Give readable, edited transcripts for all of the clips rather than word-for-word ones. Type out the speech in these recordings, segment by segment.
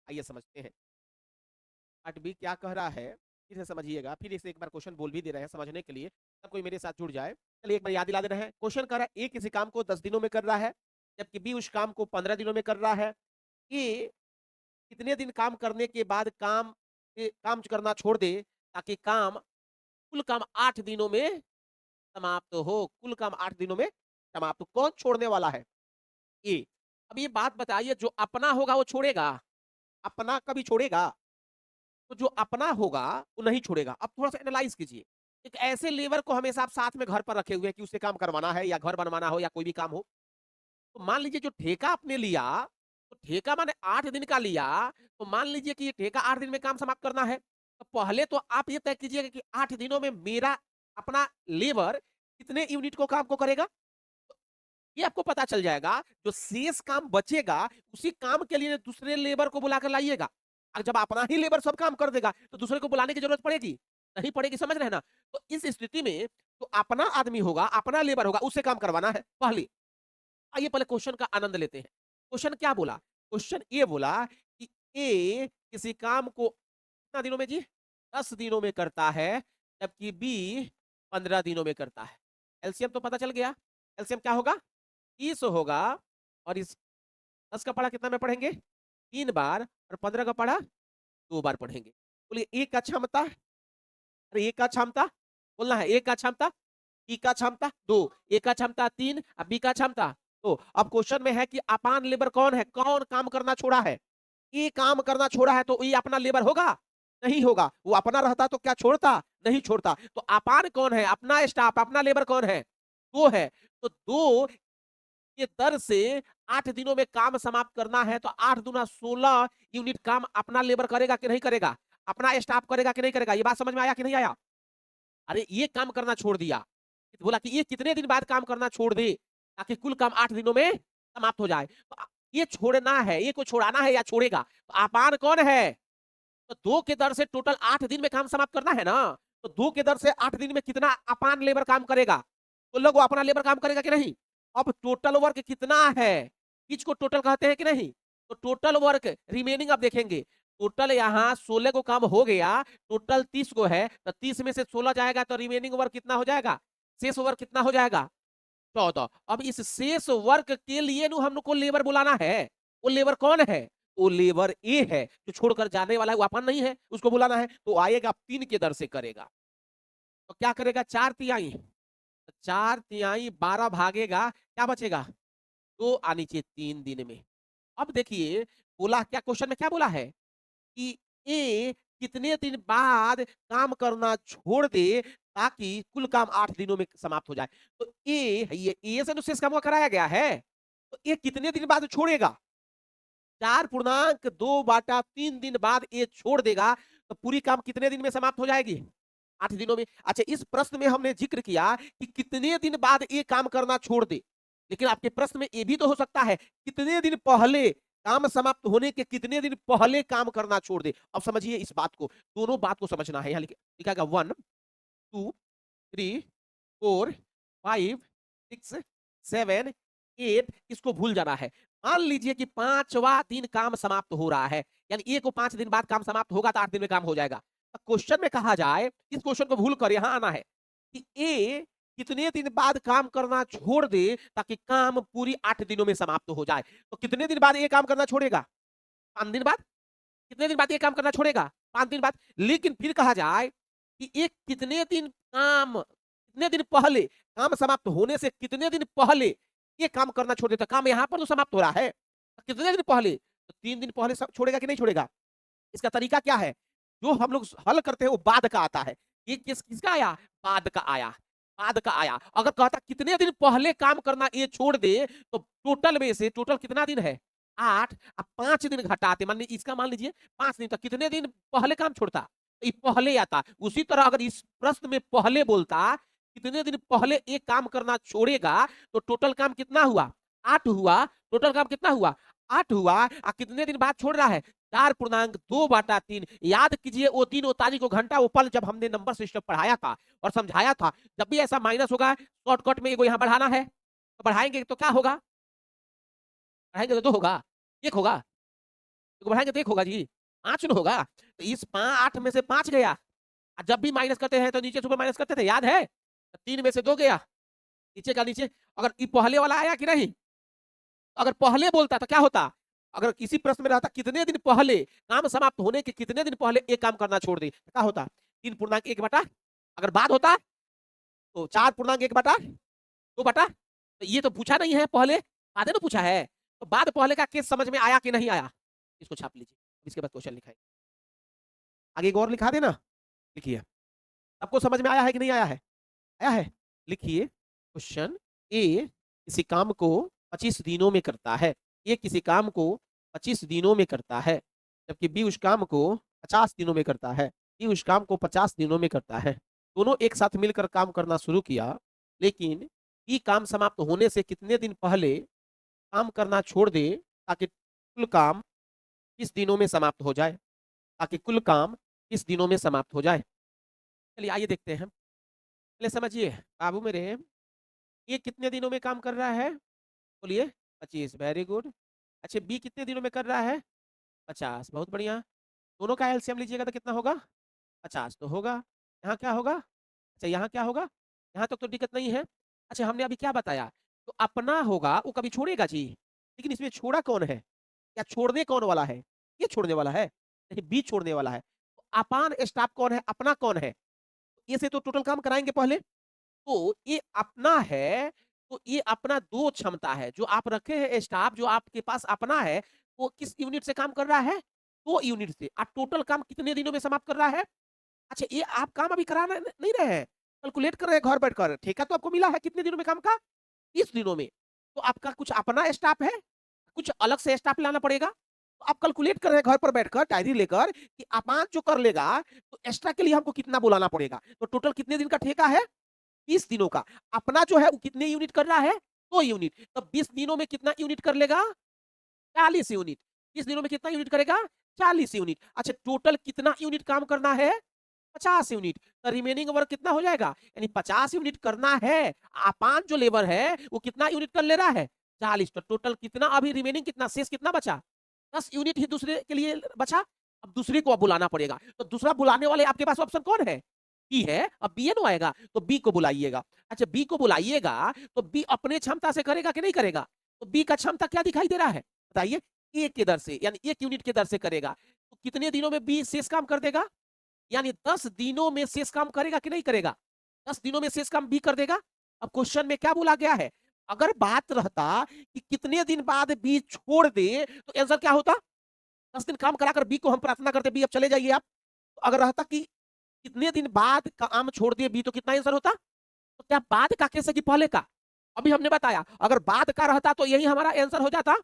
आइए समझते हैं पार्ट बी क्या कह रहा है, फिर से समझिएगा, फिर इसे एक बार क्वेश्चन बोल भी दे रहे हैं समझने के लिए, सब कोई मेरे साथ जुड़ जाए। चलिए एक बार याद दिला दे रहे हैं। क्वेश्चन कह रहा है ए किसी काम को 10 दिनों में कर रहा है, जबकि बी उस काम को 15 दिनों में कर रहा है। ए कितने दिन काम करने के बाद काम करना छोड़ दे ताकि कुल काम 8 दिनों में समाप्त हो। कुल काम 8 दिनों में समाप्त। कौन छोड़ने वाला है? ए। अब ये बात बताइए, जो अपना होगा वो छोड़ेगा? अपना कभी छोड़ेगा? तो जो अपना होगा वो नहीं छोड़ेगा। अब थोड़ा सा एनालाइज कीजिए। एक ऐसे लेबर को हमेशा आप साथ में घर पर रखे हुए हैं कि उसे काम करवाना है या घर बनवाना हो या कोई भी काम हो। तो मान लीजिए जो ठेका आपने लिया, तो ठेका माने 8 दिन का लिया, तो मान लीजिए कि ये ठेका 8 दिन में काम समाप्त करना है। तो पहले तो आप ये तय कीजिएगा कि 8 दिनों में मेरा अपना लेबर कितने यूनिट को काम को करेगा। ये आपको पता चल जाएगा। जो शेष काम बचेगा उसी काम के लिए दूसरे लेबर को बुलाकर लाइएगा। और जब अपना ही लेबर सब काम कर देगा तो दूसरे को बुलाने की जरूरत पड़ेगी? नहीं पड़ेगी, समझ रहे हैं ना? तो इस स्थिति में तो अपना आदमी होगा, अपना लेबर होगा, उससे काम करवाना है पहले। आइए पहले क्वेश्चन का आनंद लेते हैं। क्वेश्चन क्या बोला? क्वेश्चन ये बोला कि ए किसी काम को कितना दिनों में जी? 10 दिनों में करता है, जबकि बी 15 दिनों में करता है। एलसीएम तो पता चल गया। एलसीएम क्या होगा? 30 होगा। और इस 10 का पढ़ा कितना में पढ़ेंगे? 3 बार। और 15 का पढ़ा 2 बार पढ़ेंगे। बोलिए ए का क्षमता, अरे ए का क्षमता बोलना है। ए का क्षमता, बी का क्षमता 2, ए का क्षमता 3, अब बी का क्षमता 2। अब क्वेश्चन में है कि अपान लेबर कौन है? कौन काम करना छोड़ा है? ये काम करना छोड़ा है, तो ये अपना लेबर होगा? नहीं होगा। वो अपना रहता तो क्या छोड़ता? नहीं छोड़ता। तो अपान कौन है? अपना स्टाफ, अपना लेबर कौन है? 2 है। तो 2 के दर से 8 दिनों में काम समाप्त करना है, तो 8 दूना 16 यूनिट काम अपना लेबर करेगा कि नहीं करेगा? अपना स्टाफ करेगा कि नहीं करेगा? ये बात समझ में आया कि नहीं आया? अरे ये काम करना छोड़ दिया, बोला कि ये कितने दिन बाद काम करना छोड़ दे ताकि कुल काम 8 दिनों में समाप्त हो जाए। तो ये छोड़ना है, ये को छोड़ाना है या छोड़ेगा? तो अपान कौन है? तो 2 के दर से टोटल 8 दिन में काम समाप्त करना है ना। तो 2 के दर से 8 दिन में कितना अपान लेबर काम करेगा? तो लोग अपना लेबर काम करेगा कि नहीं? अब टोटल वर्क कितना है? किस को टोटल कहते हैं कि नहीं? तो टोटल वर्क रिमेनिंग अब देखेंगे। टोटल यहाँ 16 को काम हो गया, टोटल 30 को है, तो 30 में से 16 जाएगा तो रिमेनिंग वर्क कितना हो जाएगा? शेष वर्क कितना हो जाएगा? 14। अब इस शेष वर्क के लिए हमको लेबर बुलाना है। वो लेबर कौन है? वो लेबर ए है, जो छोड़कर जाने वाला है, वो अपन नहीं है, उसको बुलाना है। तो आएगा 3 के दर से करेगा। तो क्या करेगा? 4 तिहाई। 4 तिहाई 12 भागेगा, क्या बचेगा? 2 आ नीचे 3 दिन में। अब देखिए बोला क्या, क्वेश्चन में क्या बोला है कि ए कितने दिन बाद काम करना छोड़ दे ताकि कुल काम 8 दिनों में समाप्त हो जाए। तो ये ए से तो शेष काम कराया गया है। तो ये कितने दिन बाद छोड़ेगा? 4.2/3 दिन बाद ये छोड़ देगा। तो पूरी काम कितने दिन में समाप्त हो जाएगी? 8 दिनों में। अच्छा, इस प्रश्न में हमने जिक्र किया कि कितने दिन बाद ये काम करना छोड़ दे, लेकिन आपके प्रश्न में ये भी तो हो सकता है कितने दिन पहले, काम समाप्त होने के कितने दिन पहले काम करना छोड़ दे। अब समझिए इस बात को, दोनों बात को समझना है। यहाँ लिखा गया 1 2 3 4 5 6 7 8, इसको भूल जाना है। मान लीजिए कि 5वां दिन काम समाप्त हो रहा है, यानी ए को 5 दिन बाद काम समाप्त होगा तो 8 दिन में काम हो जाएगा। क्वेश्चन में कहा जाए, इस क्वेश्चन को भूल कर यहां आना है कि ए कितने दिन बाद काम करना छोड़ दे ताकि काम पूरी 8 दिनों में समाप्त हो जाए। तो कितने दिन बाद ये काम करना छोड़ेगा? 5 दिन बाद। कितने दिन बाद ये काम करना छोड़ेगा? 5 दिन बाद। लेकिन फिर कहा जाए कि एक कितने दिन पहले, काम समाप्त होने से कितने दिन पहले ये काम करना छोड़ देता। काम यहां पर तो समाप्त हो रहा है, कितने दिन पहले? तो 3 दिन पहले छोड़ेगा कि नहीं छोड़ेगा? इसका तरीका क्या है? जो हम लोग हल करते हैं वो बाद का आता है। ये किसका आया? बाद का आया। बाद का आया। अगर कहता कितने दिन पहले काम करना ये छोड़ दे, तो टोटल में से, टोटल कितना दिन है? 8। अब 5 दिन घटाते, मान लीजिए इसका, मान लीजिए 5 दिन, तो कितने दिन पहले काम छोड़ता? ये पहले आता। उसी तरह अगर इस प्रश्न में पहले बोलता, कितने दिन पहले एक काम करना छोड़ेगा, तो टोटल काम कितना हुआ? 8 हुआ। टोटल काम कितना हुआ? 8 हुआ। कितने दिन बाद छोड़ रहा है? 4.2/3। याद कीजिए वो दिन, वो तारीख, वो घंटा, वो पल जब हमने नंबर सिस्टम पढ़ाया था और समझाया था। जब भी ऐसा माइनस होगा, शॉर्टकट में एगो यहाँ बढ़ाना है, तो बढ़ाएंगे तो क्या होगा? बढ़ाएंगे तो 2 होगा, 1 होगा। तो बढ़ाएंगे तो 1 होगा जी, 5 न होगा। तो इस 8 में से 5 गया, और जब भी माइनस करते हैं तो नीचे से ऊपर माइनस करते थे, याद है? तो 3 में से 2 गया, नीचे का नीचे। अगर ये पहले वाला आया कि नहीं? अगर पहले बोलता तो क्या होता? अगर किसी प्रश्न में रहता कितने दिन पहले, काम समाप्त होने के कितने दिन पहले एक काम करना छोड़ दे, तो क्या होता? 3 पूर्णांक 1 बटा, अगर बाद होता तो 4 पूर्णांक 1 बटा 2 बटा, तो ये तो पूछा नहीं है पहले, बाद में पूछा है। तो बाद पहले का केस समझ में आया कि नहीं आया? इसको छाप लीजिए, इसके बाद क्वेश्चन लिखाए। आगे एक और लिखा देना, लिखिए। आपको समझ में आया है कि नहीं आया है? आया है? लिखिए क्वेश्चन ए किसी काम को 25 दिनों में करता है, ए किसी काम को 25 दिनों में करता है, जबकि बी उस काम को 50 दिनों में करता है, बी उस काम को 50 दिनों में करता है। दोनों एक साथ मिलकर काम करना शुरू किया, लेकिन बी काम समाप्त होने से कितने दिन पहले काम करना छोड़ दे, ताकि कुल काम किस दिनों में समाप्त हो जाए, ताकि कुल काम किस दिनों में समाप्त हो जाए। चलिए आइए देखते हैं। पहले समझिए बाबू मेरे, ये कितने दिनों में काम कर रहा है? बोलिए 25, वेरी गुड। अच्छा बी कितने दिनों में कर रहा है? 50, बहुत बढ़िया। दोनों का एलसीएम लीजिएगा तो कितना होगा? 50 तो होगा। यहाँ क्या होगा? अच्छा यहाँ क्या होगा? यहाँ तक तो दिक्कत नहीं है। अच्छा हमने अभी क्या बताया? तो अपना होगा, वो कभी छोड़ेगा जी, लेकिन इसमें छोड़ा कौन है? या छोड़ने कौन वाला है? ये छोड़ने वाला है, नहीं बी छोड़ने वाला है। तो अपान स्टाफ कौन है? अपना कौन है? ये से तो टोटल काम कराएंगे पहले। तो ये अपना है, तो ये अपना 2 क्षमता है, जो आप रखे हैं स्टाफ, जो आपके पास अपना है, वो किस यूनिट से काम कर रहा है? 2 यूनिट से। और टोटल काम कितने दिनों में समाप्त कर रहा है? अच्छा ये आप काम अभी करा नहीं रहे हैं, कैलकुलेट कर रहे हैं घर बैठकर। ठेका तो आपको मिला है कितने दिनों में काम का? 30 दिनों में। तो आपका कुछ अपना स्टाफ है, कुछ अलग से स्टाफ लाना पड़ेगा। तो आप कैलकुलेट कर रहे हैं घर पर बैठकर डायरी लेकर कि अपान जो कर लेगा, तो एक्स्ट्रा के लिए हमको कितना बुलाना पड़ेगा। तो टोटल कितने दिन का ठेका है? 20 दिनों का। अपना जो है वो कितने यूनिट कर रहा है? 2 यूनिट। तो 20 दिनों में कितना यूनिट कर लेगा? 40 यूनिट। 20 दिनों में कितना यूनिट करेगा? 40 यूनिट। अच्छा टोटल कितना यूनिट काम करना है? 50 यूनिट। तो रिमेनिंग वर्क कितना हो जाएगा? यानी 50 यूनिट करना है। अपान जो लेबर है वो कितना यूनिट कर ले रहा है? 40। तो टोटल कितना अभी रिमेनिंग कितना शेष कितना बचा? 10 यूनिट ही दूसरे के लिए बचा। अब दूसरे को अब बुलाना पड़ेगा। तो दूसरा बुलाने वाले आपके पास ऑप्शन कौन है? बी है। अब बी नो आएगा तो बी को बुलाइएगा। अच्छा बी को बुलाइएगा तो बी अपने क्षमता से करेगा कि नहीं करेगा? तो बी का क्षमता क्या दिखाई दे रहा है? बताइए। 1 के दर से, यानी 1 यूनिट के दर से करेगा। तो कितने दिनों में बी शेष काम कर देगा? यानी 10 दिनों में शेष काम करेगा कि नहीं करेगा? 10 दिनों में शेष काम बी कर देगा। अब क्वेश्चन में क्या बोला गया है? अगर बात रहता कि कितने दिन बाद बी छोड़ दे, तो आंसर क्या होता? 10 दिन काम कराकर बी को हम प्रार्थना करते बी अब चले जाइए आप। तो अगर रहता कि कितने दिन बाद काम छोड़ दिए बी, तो कितना आंसर होता? तो क्या बाद का कैसे कि पहले का? अभी हमने बताया अगर बाद का रहता तो यही हमारा आंसर हो जाता।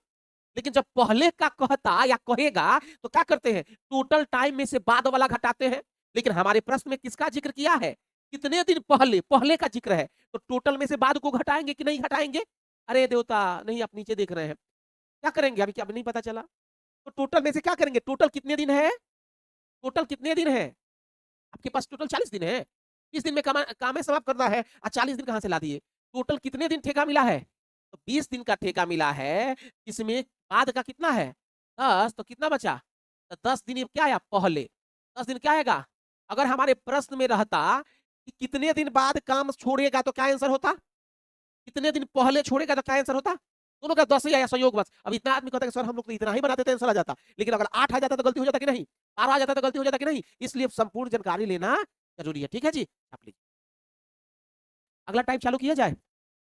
लेकिन जब पहले का कहता या कहेगा तो क्या करते हैं? टोटल टाइम में से बाद वाला घटाते हैं। लेकिन हमारे प्रश्न में किसका जिक्र किया है? कितने दिन पहले, पहले का जिक्र है। तो टोटल में से बाद को घटाएंगे कि नहीं घटाएंगे? अरे देवता नहीं, आप नीचे देख रहे हैं। क्या करेंगे अभी? क्या नहीं पता चला? तो टोटल में से क्या करेंगे? टोटल कितने दिन है? टोटल कितने दिन है? आपके पास टोटल 40 दिन है। 30 दिन में काम समाप्त करना है, 40 दिन कहां से ला दिए? टोटल कितने दिन ठेका मिला है? तो 20 दिन का ठेका मिला है। इसमें बाद का कितना है? 10। तो कितना बचा? तो 10 दिन क्या आया? पहले 10 दिन क्या आएगा? अगर हमारे प्रश्न में रहता कि कितने दिन बाद काम छोड़ेगा तो क्या आंसर होता? कितने दिन पहले छोड़ेगा तो क्या आंसर होता? दोनों का 10 ही आया संयोग बस। अब इतना आदमी कहता है सर हम लोग तो इतना ही बनाते थे आंसर आ जाता। लेकिन अगर 8 आ जाता तो गलती हो जाता कि नहीं? 12 आ जाता तो गलती हो जाता कि नहीं? इसलिए संपूर्ण जानकारी लेना जरूरी है। ठीक है जी, आप लीजिए। अगला टाइप चालू किया जाए।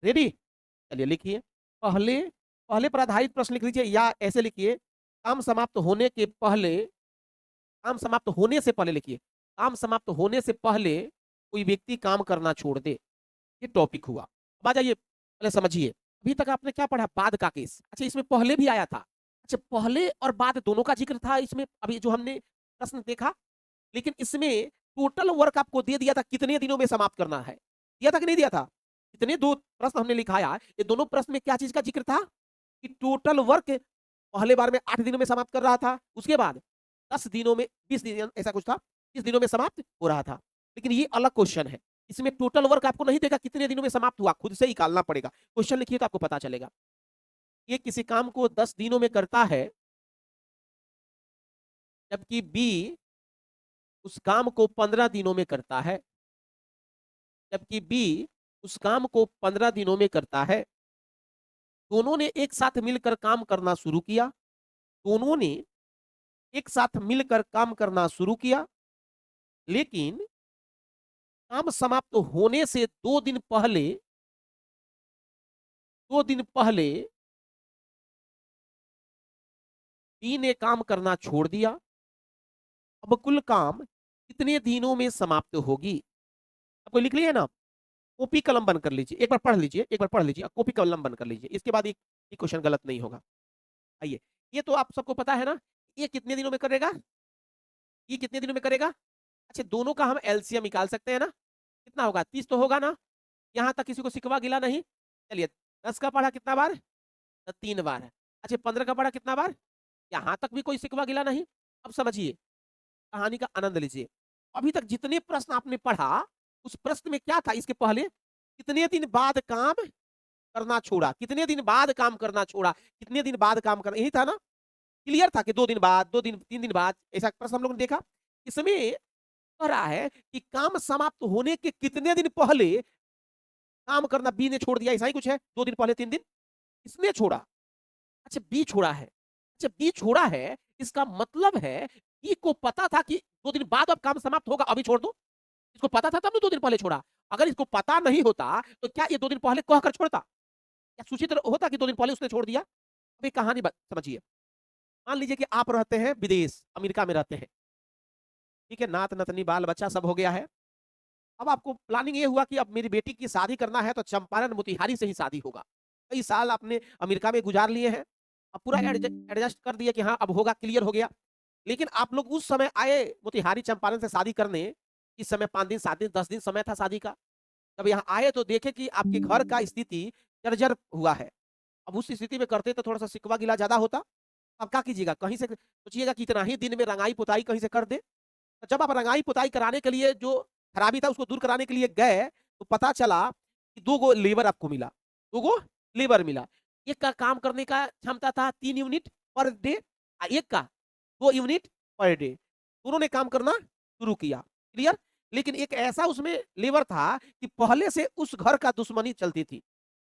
रेडी? चलिए लिखिए। पहले पहले पर आधारित प्रश्न लिख लीजिए, या ऐसे लिखिए काम समाप्त होने के पहले, काम समाप्त होने से पहले लिखिए, काम समाप्त होने से पहले कोई व्यक्ति काम करना छोड़ दे। ये टॉपिक हुआ। अब आ जाइए पहले समझिए। अभी तक आपने क्या पढ़ा? बाद का केस। अच्छा इसमें पहले भी आया था। अच्छा पहले और बाद दोनों का जिक्र था इसमें, अभी जो हमने प्रश्न देखा। लेकिन इसमें टोटल वर्क आपको दे दिया था कितने दिनों में समाप्त करना है। दिया था कि नहीं दिया था? इतने 2 प्रश्न हमने लिखाया, ये दोनों प्रश्न में क्या चीज का जिक्र था? कि टोटल वर्क पहले बार में 8 दिनों में समाप्त कर रहा था, उसके बाद 10 दिनों में, 20 दिन ऐसा कुछ था, 30 दिनों में समाप्त हो रहा था। लेकिन ये अलग क्वेश्चन है। इसमें टोटल वर्क आपको नहीं देगा कितने दिनों में समाप्त हुआ, खुद से ही निकालना पड़ेगा। क्वेश्चन लिखिए तो आपको पता चलेगा। ये किसी काम को 10 दिनों में करता है, जबकि बी उस काम को 15 दिनों में करता है। जबकि बी उस काम को 15 दिनों में करता है। दोनों ने एक साथ मिलकर काम करना शुरू किया। दोनों ने एक साथ मिलकर काम करना शुरू किया, लेकिन काम समाप्त होने से 2 दिन पहले बी ने काम करना छोड़ दिया। अब कुल काम कितने दिनों में समाप्त होगी? आपको लिख लिया ना? कॉपी कलम बंद कर लीजिए, एक बार पढ़ लीजिए, एक बार पढ़ लीजिए, कॉपी कलम बंद कर लीजिए, इसके बाद एक क्वेश्चन गलत नहीं होगा। आइए, ये तो आप सबको पता है ना, ये कितने दिनों में करेगा? ये कितने दिनों में करेगा? अच्छा, दोनों का हम एलसीएम निकाल सकते हैं ना? कितना होगा? 30 तो होगा ना? यहां तक किसी को सिकवा गिला नहीं? चलिए, 10 का पढ़ा कितना बार? 3 बार। अच्छा, 15 का पढ़ा कितना बार? यहां तक भी कोई सिकवा गिला नहीं? अब समझिए, कहानी का आनंद लीजिए। अभी तक जितने प्रश्न आपने पढ़ा, उस प्रश्न में क्या था? इसके पहले कितने दिन बाद काम करना छोड़ा, कितने दिन बाद काम करना छोड़ा, कितने दिन बाद काम करना, यही था ना? क्लियर था कि 2 दिन बाद, 2 दिन, 3 दिन बाद, ऐसा प्रश्न हम लोगों ने देखा। इसमें कह रहा है कि काम समाप्त होने के कितने दिन पहले काम करना बी ने छोड़ दिया, ऐसा ही कुछ है। 2 दिन पहले, 3 दिन इसने छोड़ा। अच्छा, बी छोड़ा है। अच्छा, बी छोड़ा है, इसका मतलब है बी को पता था कि 2 दिन बाद अब काम समाप्त होगा, अभी छोड़ दो। इसको पता था तब ने 2 दिन पहले छोड़ा। अगर इसको पता नहीं होता तो क्या ये 2 दिन पहले कहकर छोड़ता? या सूचित होता कि 2 दिन पहले उसने छोड़ दिया? अभी कहानी समझिए। मान लीजिए कि आप रहते हैं विदेश, अमेरिका में रहते हैं, ठीक है, नात नतनी बाल बच्चा सब हो गया है। अब आपको प्लानिंग ये हुआ कि अब मेरी बेटी की शादी करना है तो चंपारण मोतिहारी से ही शादी होगा। कई साल आपने अमेरिका में गुजार लिए हैं, अब पूरा एडजस्ट कर दिया कि हाँ अब होगा, क्लियर हो गया। लेकिन आप लोग उस समय आए मोतिहारी चंपारण से शादी करने, इस समय 5 दिन 7 दिन 10 दिन समय था शादी का। जब यहाँ आए तो देखे कि आपके घर का स्थिति जर्जर हुआ है। अब उस स्थिति में करते तो थोड़ा सा सिकवा गिला ज्यादा होता। अब क्या कीजिएगा? कहीं से सोचिएगा कि इतना ही दिन में रंगाई पुताई कहीं से कर दे। तो जब आप रंगाई पुताई कराने के लिए, जो खराबी था उसको दूर कराने के लिए गए, तो पता चला कि 2 गो लेबर आपको मिला। 2 गो लेबर मिला। एक का काम करने का क्षमता था 3 यूनिट पर डे, एक का 2 यूनिट पर डे। दोनों ने काम करना शुरू किया। क्लियर? लेकिन एक ऐसा उसमें लेबर था कि पहले से उस घर का दुश्मनी चलती थी।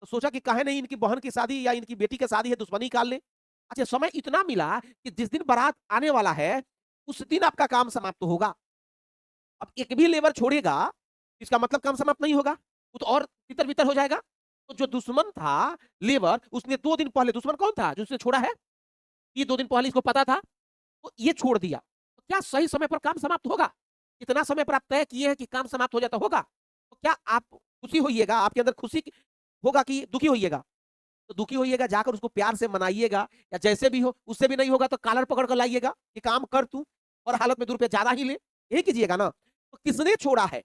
तो सोचा कि काहे नहीं इनकी बहन की शादी या इनकी बेटी की शादी है, दुश्मनी निकाल ले। अच्छा, समय इतना मिला कि जिस दिन बारात आने वाला है, उस दिन आपका काम समाप्त होगा। अब एक भी लेबर छोड़ेगा, इसका मतलब काम समाप्त नहीं होगा, वो तो और तितर-बितर हो जाएगा। तो जो दुश्मन था लेबर, उसने 2 दिन पहले, दुश्मन कौन था? जो उसने छोड़ा है, ये 2 दिन पहले इसको पता था, तो ये छोड़ दिया। तो क्या सही समय पर काम समाप्त होगा? कितना समय पर आप तय किए हैं कि काम समाप्त हो जाता होगा? तो क्या आप खुशी होइएगा, आपके अंदर खुशी होगा कि दुखी होइएगा? तो दुखी होइएगा, जाकर उसको प्यार से मनाइएगा, या जैसे भी हो, उससे भी नहीं होगा तो कॉलर पकड़ कर लाइएगा कि काम कर तू, और हालत में ₹2 ज्यादा ही ले, यही कीजिएगा ना। तो किसने छोड़ा है?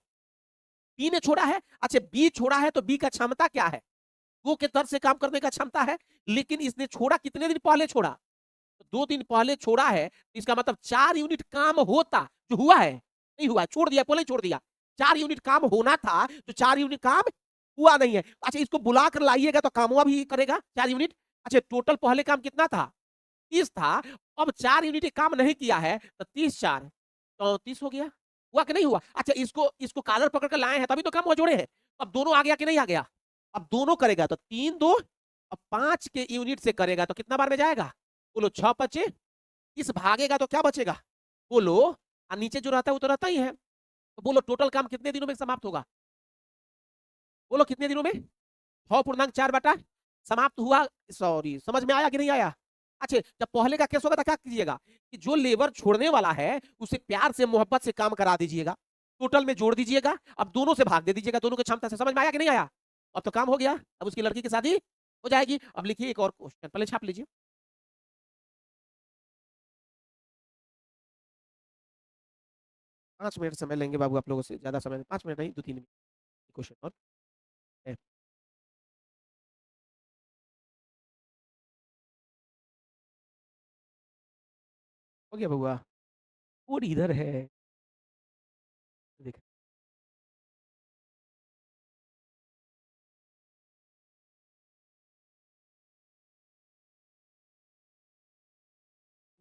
बी ने छोड़ा है। अच्छा, बी छोड़ा है तो बी का क्षमता क्या है? वो के दर से काम करने का क्षमता है, लेकिन इसने छोड़ा कितने दिन पहले छोड़ा? तो 2 दिन पहले छोड़ा है, तो इसका मतलब 4 यूनिट काम होता, जो हुआ है, नहीं हुआ, छोड़ दिया, पहले ही छोड़ दिया। 4 यूनिट काम होना था, तो 4 यूनिट काम हुआ नहीं है। अच्छा, इसको बुला कर लाइएगा तो काम हुआ भी करेगा 4 यूनिट। अच्छा, टोटल पहले काम कितना था? 30 था। अब 4 यूनिट काम नहीं किया है, तो 30 4 34 हो गया। हुआ कि नहीं हुआ? अच्छा, इसको इसको कॉलर पकड़ कर लाए हैं, तभी तो काम हुआ, जोड़े हैं। अब दोनों आ गया कि नहीं आ गया? अब दोनों करेगा तो 3 2, अब 5 के यूनिट से करेगा तो कितना बार में जाएगा? बोलो, 6 बचे। इस भागेगा तो क्या बचेगा? बोलो। और नीचे जो रहता है वो तो रहता ही है। तो बोलो, टोटल काम कितने दिनों में समाप्त होगा? बोलो, कितने दिनों में? 6.4 बटा समाप्त हुआ। सॉरी, समझ में आया कि नहीं आया? अच्छा, जब पहले का केस होगा तो क्या कीजिएगा कि जो लेबर छोड़ने वाला है उसे प्यार से मोहब्बत से काम करा दीजिएगा, टोटल में जोड़ दीजिएगा, अब दोनों से भाग दे दीजिएगा, दोनों की क्षमता से। समझ में आया कि नहीं आया? अब तो काम हो गया, अब उसकी लड़की की शादी हो जाएगी। अब लिखिए एक और क्वेश्चन, पहले छाप लीजिए। 5 मिनट समय लेंगे बाबू आप लोगों से, ज्यादा समय 5 मिनट नहीं, 2 3 मिनट। क्वेश्चन और है। हो गया बउआ? कोड इधर है, देख।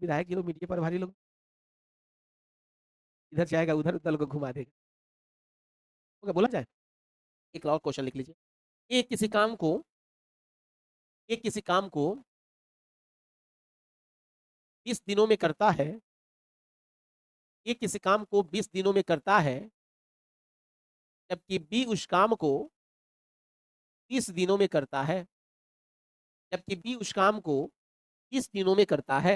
विधायक जी लोग मीडिया पर भारी लोग इधर जाएगा उधर दल को घुमा देगा। ओके, बोला जाए। एक और क्वेश्चन लिख लीजिए। एक किसी काम को एक किसी काम को 20 दिनों में करता है। एक किसी काम को 20 दिनों में करता है, जबकि बी उस काम को 30 दिनों में करता है। जबकि बी उस काम को 30 दिनों में करता है।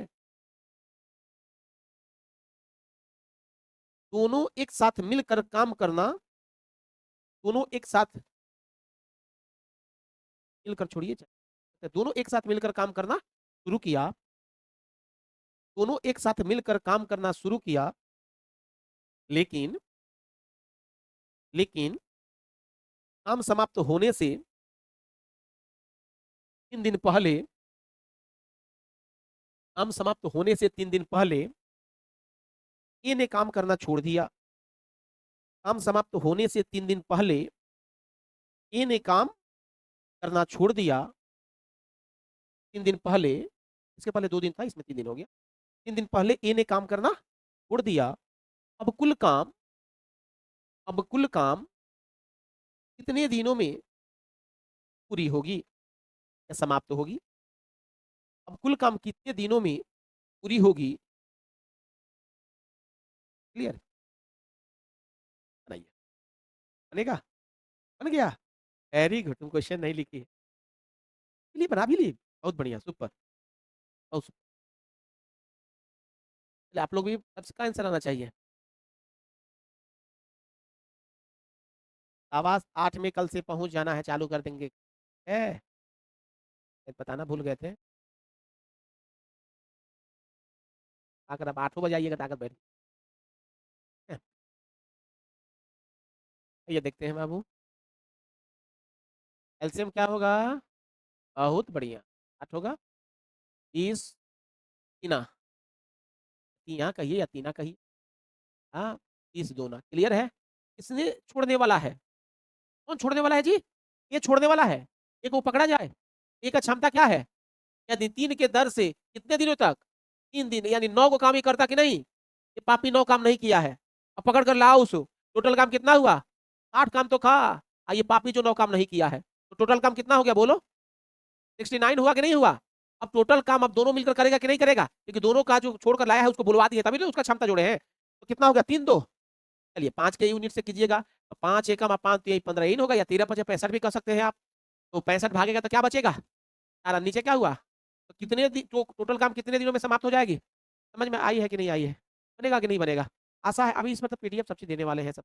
दोनों एक साथ मिलकर काम करना दोनों एक साथ मिलकर छोड़िए, दोनों एक साथ मिलकर काम करना शुरू किया। दोनों एक साथ मिलकर काम करना शुरू किया, लेकिन लेकिन काम समाप्त होने से 3 दिन पहले काम समाप्त होने से 3 दिन पहले ए ने काम करना छोड़ दिया। काम समाप्त होने से 3 दिन पहले ए ने काम करना छोड़ दिया। 3 दिन पहले, इसके पहले 2 दिन था, इसमें 3 दिन हो गया। 3 दिन पहले ए ने काम करना छोड़ दिया। अब कुल काम कितने दिनों में पूरी होगी या समाप्त होगी? अब कुल काम कितने दिनों में पूरी होगी? क्लियर? बनाइए। बनेगा? बन गया? वेरी गुड, तुम क्वेश्चन नहीं लिखी। चलिए बना भी ली, बहुत बढ़िया, सुपर, बहुत सुपर। चलिए, आप लोग भी अब इसका आंसर आना चाहिए। आवाज 8 में कल से पहुंच जाना है, चालू कर देंगे। है बताना भूल गए थे। अगर आप 8 बजे आइएगा ताकत बैठ। ये देखते हैं बाबू, एलसीएम क्या होगा? बहुत बढ़िया, 8 होगा 30 तीना, तिया कहिए या तीना कहिए। हाँ, 30 दूना, क्लियर है? किसने छोड़ने वाला है? कौन छोड़ने वाला है जी? ये छोड़ने वाला है। एक वो पकड़ा जाए। एक का क्षमता क्या है? यदि 3 के दर से कितने दिनों तक? 3 दिन, यानी 9 को काम ही करता कि नहीं? ये पापी 9 काम नहीं किया है। अब पकड़ कर लाओ उसको। टोटल काम कितना हुआ? 8 काम तो खा। ये पापी जो 9 काम नहीं किया है, तो टोटल काम कितना हो गया बोलो? 69 हुआ कि नहीं हुआ? अब टोटल काम अब दोनों मिलकर करेगा कि नहीं करेगा? क्योंकि दोनों का जो छोड़कर लाया है उसको बुलवा दिया, तभी तो उसका क्षमता जोड़े हैं। तो कितना हो गया? 3 2। चलिए 5 के यूनिट से कीजिएगा, तो 5 एकम 5 3 15 ही होगा, या 13 5 65 भी कर सकते हैं आप। तो 65 भागेगा तो क्या बचेगा? नीचे क्या हुआ? तो कितने टोटल काम कितने दिनों में समाप्त हो जाएगी? समझ में आई है कि नहीं आई है? बनेगा कि नहीं बनेगा? आशा है। अभी इसमें तो पीडीएफ सब चीज देने वाले हैं सब।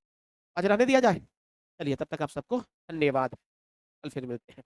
आज रहने दिया जाए। चलिए तब तक आप सबको धन्यवाद, कल फिर मिलते हैं।